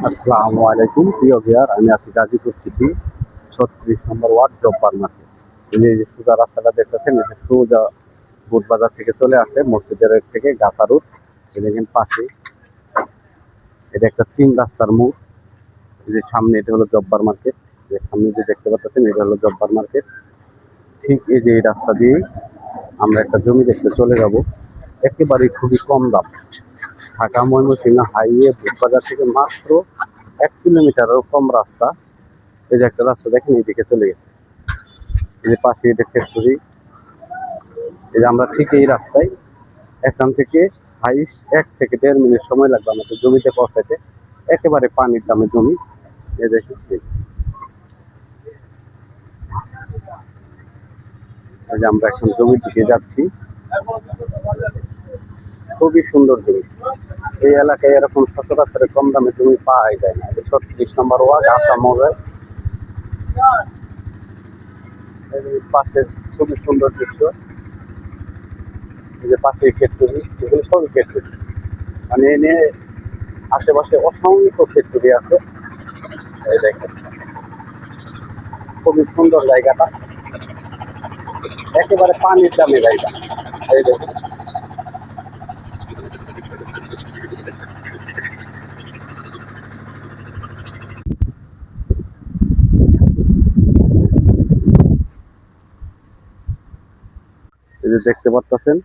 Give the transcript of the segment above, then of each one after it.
আসসালামু আলাইকুম প্রিয় ভিউয়ার, আমি আছি Gazipur city 36 number word Jabbar মাঠে। এই যে সোজা রাস্তাটা দেখতেছেন, এটা সোজা বুটবাজার থেকে চলে আসে মসজিদের থেকে গাছা রুট। এই দেখেন পাশে এটা একটা 3 রাস্তার মোড়। এই যে সামনে এটা হলো জব্বার মার্কেট, যে সামনে যে দেখতে পাচ্ছেন এটা হলো জব্বার মার্কেট। ঠিক এই যে এই রাস্তা দিয়ে আমরা একটা জমি দেখতে চলে যাব, একেবারে খুবই কম দাম। ঢাকা ময়মনসিংহ হাইওয়ে বুটবাজার থেকে মাত্র 1 কিলোমিটারেরও কম রাস্তা। এই যে একটা রাস্তা দেখেন, এইদিকে চলে গেছে। এই যে পাশে এটা ফ্যাক্টরি। এই যে আমরা ঠিক এই রাস্তায় এখান থেকে হাইস 1 থেকে 1.5 মিনিট সময় লাগবে আমাদের জমিতে পৌঁছাতে। একেবারে পানির দামে জমি। এই দেখেন, এই যে আমরা এখন জমির দিকে যাচ্ছি। খুবই সুন্দর জমি। এই এলাকায় এরকম সচরাচর কম দামে জমি পাওয়া যায় না। 36 নম্বর ওয়ার্ড আসামে। পাশে খুবই সুন্দর দৃশ্য। এই যে পাশে ফ্যাক্টরি, এগুলো সবই ফ্যাক্টরি। মানে এনে আশেপাশে অসংখ্য ফ্যাক্টরি আছে। এই দেখেন, খুবই সুন্দর জায়গাটা, একেবারে পানির দামে জায়গা। এই দেখেন, এই যে দেখতে পাচ্ছেন,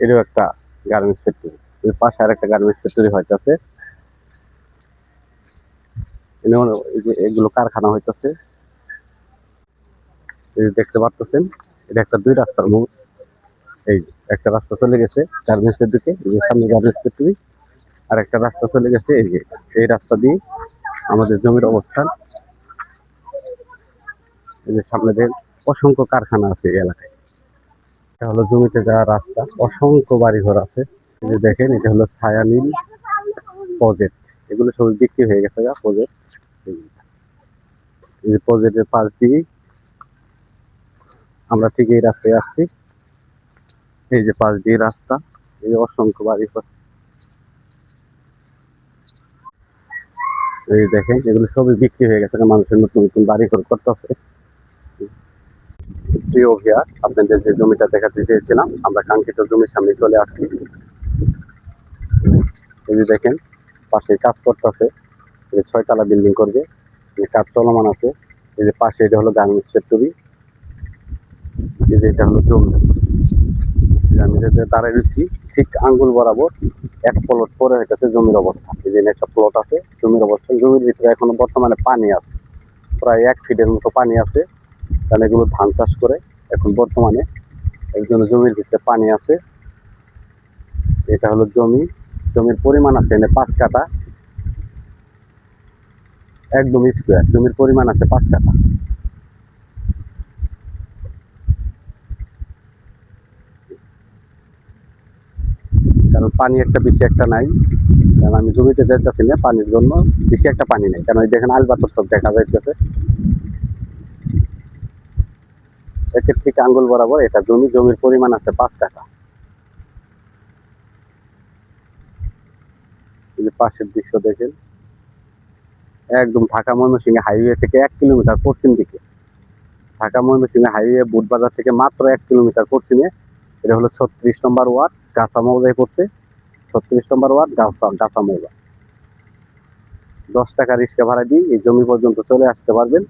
এটাও একটা গার্মেন্টস ফ্যাক্টরি। এর পাশে আর একটা গার্মেন্টস ফ্যাক্টরি হইতেছে। এই যে এগুলো কারখানা হইতেছে। এই যে দেখতে পাচ্ছেন, এটা একটা 2 রাস্তার মোড়। এই যে একটা রাস্তা চলে গেছে গার্মেন্টসের দিকে, এই যে সামনে গার্মেন্টস ফ্যাক্টরি। আর একটা রাস্তা চলে গেছে এই যে এই রাস্তা দিয়ে আমাদের জমির অবস্থান। এই যে সামনে দেখেন অসংখ্য কারখানা আছে এই এলাকায়। এটা হলো জমিতে যাওয়ার রাস্তা, অসংখ্য বাড়িঘর আছে। এই যে দেখেন, এটা হলো ছায়ানীল প্রজেক্ট। এগুলো সবই বিক্রি হয়ে গেছে প্রজেক্ট। এই যে প্রজেক্টের পাশ দিয়ে আমরা ঠিক এই রাস্তায় আসছি। এই যে পাশ দিয়ে রাস্তা, এই যে অসংখ্য বাড়িঘর। এই দেখেন, এগুলো সবই বিক্রি হয়ে গেছে, মানুষের নতুন নতুন বাড়িঘর করতেছে। প্রিয় ভিউয়ার, আপনাদের যে জমিটা দেখাতে চেয়েছিলাম, আমরা কাঙ্ক্ষিত জমির সামনে চলে আসছি। এই যে দেখেন, পাশে কাজ করতেছে। এই যে 6 তলা বিল্ডিং করবে, কাজ চলমান আছে। এই যে পাশে এটা হলো গার্মেন্টস ফ্যাক্টরি। এই যে এটা হলো জমি। আমি যে দাঁড়ায় রয়েছি ঠিক আঙ্গুল বরাবর 1 প্লট পরে হইতেছে জমির অবস্থা। এই যে একটা প্লট আছে জমির অবস্থা। জমির ভিতরে এখনো বর্তমানে পানি আছে, প্রায় 1 ফিটের মতো পানি আছে, কারণ এগুলো ধান চাষ করে। এখন বর্তমানে একজন জমির ভিতরে পানি আছে। এটা হলো জমি। জমির পরিমাণ আছে এনে 5 কাঠা, একদম স্কোয়ার। জমির পরিমাণ আছে 5 কাঠা। কারণ পানি একটা বেশি একটা নাই, কারণ আমি জমিতে যাইতেছি না পানির জন্য। বেশি একটা পানি নেই, কারণ দেখেন আলবাতর সব দেখা যাইতেছে। একের থেকে আঙ্গুল বরাবর এটা জমি। জমির পরিমাণ আছে 5 কাঠা। এই যে পাশের দৃশ্য দেখেন, একদম ঢাকা ময়মনসিংহ হাইওয়ে থেকে 1 কিলোমিটার পশ্চিম দিকে। ঢাকা ময়মনসিংহ হাইওয়ে বুটবাজার থেকে মাত্র 1 কিলোমিটার পশ্চিমে। এটা হলো 36 নম্বর ওয়ার্ড, গাছা মৌজায় পড়ছে। 36 নম্বর ওয়ার্ড, গাছা মৌজা। 10 টাকা রিক্সা ভাড়া দিয়ে এই জমি পর্যন্ত চলে আসতে পারবেন।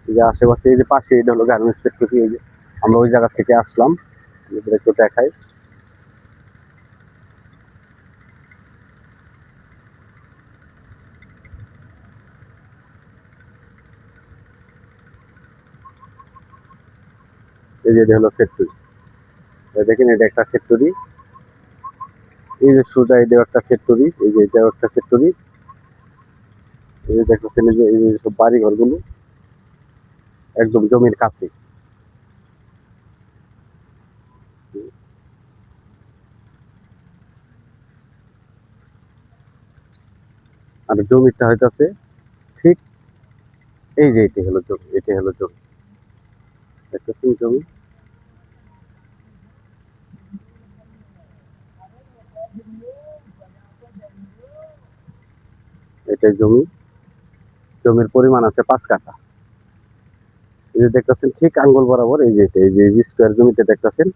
এই যে আশেপাশে, এই যে পাশে এটা হলো গার্মেন্টস ফ্যাক্টরি। এই যে আমরা ওই জায়গা থেকে আসলাম, একটু দেখাই। এই যে এটা হলো ফ্যাক্টরি। দেখেন, এটা একটা ফ্যাক্টরি। এই যে সোজা এটাও একটা ফ্যাক্টরি। এই যে এটাও একটা ফ্যাক্টরি। এই যে দেখতেছেন, এই যে সব বাড়ি ঘরগুলো একদম জমির কাছে। আর জমিটা হইতাছে ঠিক এই যে এটি হলো জমি। এটি হলো জমি, দেখতেছেন জমি। এই জমির পরিমাণ আছে 5 কাঠা। এই যে দেখতেছেন ঠিক আঙ্গুল বরাবর এই যে স্কোয়ার জমিতে দেখতেছেন,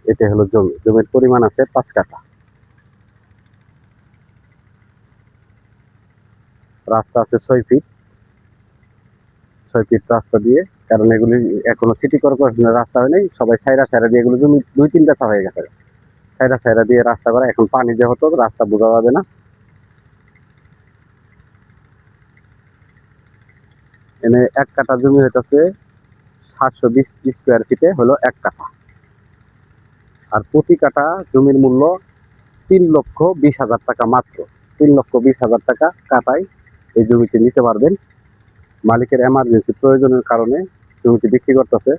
এটা হলো জমির পরিমাণ আছে 5 কাঠা। রাস্তা আছে 6 ফিট, 6 ফিট রাস্তা দিয়ে, কারণ এগুলি এখনো সিটি কর্পোরেশনের রাস্তা হয় নাই, সবাই সাইরা দিয়ে এগুলো জমি 2-3 বেচা হয়ে গেছে, সাইরা দিয়ে রাস্তা করা। এখন পানি যে হতো রাস্তা বোঝা যাবে না। এনে 1 কাঠা জমি হইতেছে 720 স্কোয়ার ফিটে হলো 1 কাঠা। আর প্রতি কাঠা জমির মূল্য 3,20,000 টাকা, মাত্র 3,20,000 টাকা কাঠায় এই জমিটি নিতে পারবেন। মালিকের এমার্জেন্সি প্রয়োজনের কারণে জমিটি বিক্রি করতেছে।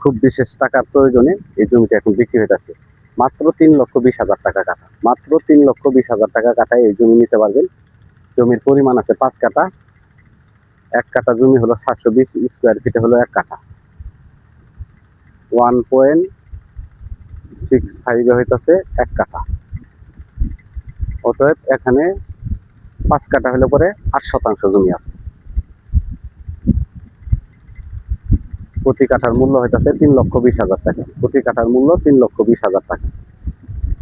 খুব বিশেষ টাকার প্রয়োজনে এই জমিটি এখন বিক্রি হইতেছে মাত্র 3,20,000 টাকা কাঠা। মাত্র 3,20,000 টাকা কাঠায় এই জমি নিতে পারবেন। জমির পরিমাণ আছে 5 কাঠা। 1 কাঠা জমি হলো 720 স্কোয়ার ফিটে হলো 1 কাঠা। 1.65 হইতেছে 1 কাঠা। অতএব এখানে 5 কাঠা হলে পরে 8% জমি আছে। প্রতি কাঠার মূল্য হইতেছে 3,20,000 টাকা। প্রতি কাঠার মূল্য 3,20,000 টাকা।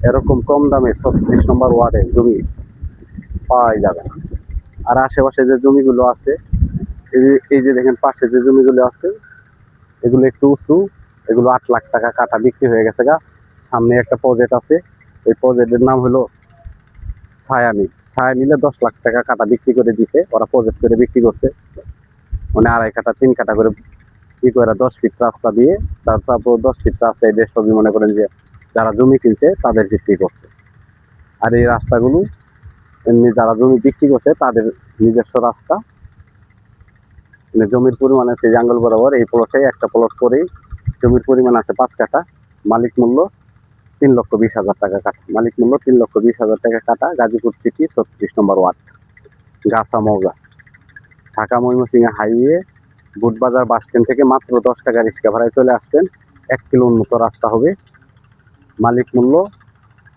এরকম কম দামে 36 নম্বর ওয়ার্ডে জমি পাওয়া যাবে না। আর আশেপাশে যে জমিগুলো আছে, এই যে দেখেন পাশে যে জমিগুলো আছে, এগুলো একটু উঁচু, এগুলো 8 লাখ টাকা কাঠা বিক্রি হয়ে গেছে গা। সামনে একটা প্রজেক্ট আছে, এই প্রজেক্টের নাম হলো ছায়ানীল। ছায়ানীলে 10 লাখ টাকা কাঠা বিক্রি করে দিছে, ওরা প্রজেক্ট করে বিক্রি করছে। মানে 2.5 কাঠা 3 কাঠা করে কি করে 10 ফিট রাস্তা দিয়ে, তারপর 10 ফিট রাস্তায় দেশ সবই মনে করেন যে যারা জমি কিনছে তাদের বিক্রি করছে। আর এই রাস্তাগুলো এমনি যারা জমি বিক্রি করছে তাদের নিজস্ব রাস্তা। মানে জমির পরিমাণ আছে জাঙ্গল বরাবর, এই প্লটে একটা প্লট করেই জমির পরিমাণ আছে 5 কাঠা। মালিক মূল্য 3,20,000 টাকা কাঠা। মালিক মূল্য 3,20,000 টাকা কাঠা। Gazipur city 36 number ward, Gachha মৌজা, Dhaka Mymensingh highway, Butbazar bus stand থেকে মাত্র 10 টাকা রিক্সা ভাড়ায় চলে আসবেন। 1 কিলো উন্নত রাস্তা হবে। মালিক মূল্য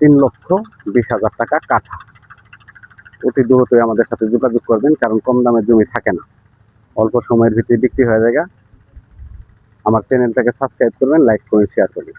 3,20,000 টাকা কাঠা। অতি দ্রুতই আমাদের সাথে যোগাযোগ করবেন, কারণ কম দামের জমি থাকে না, অল্প সময়ের ভিতরে বিক্রি হয়ে যায়। আমার চ্যানেলটাকে সাবস্ক্রাইব করবেন, লাইক করবেন, শেয়ার করবেন।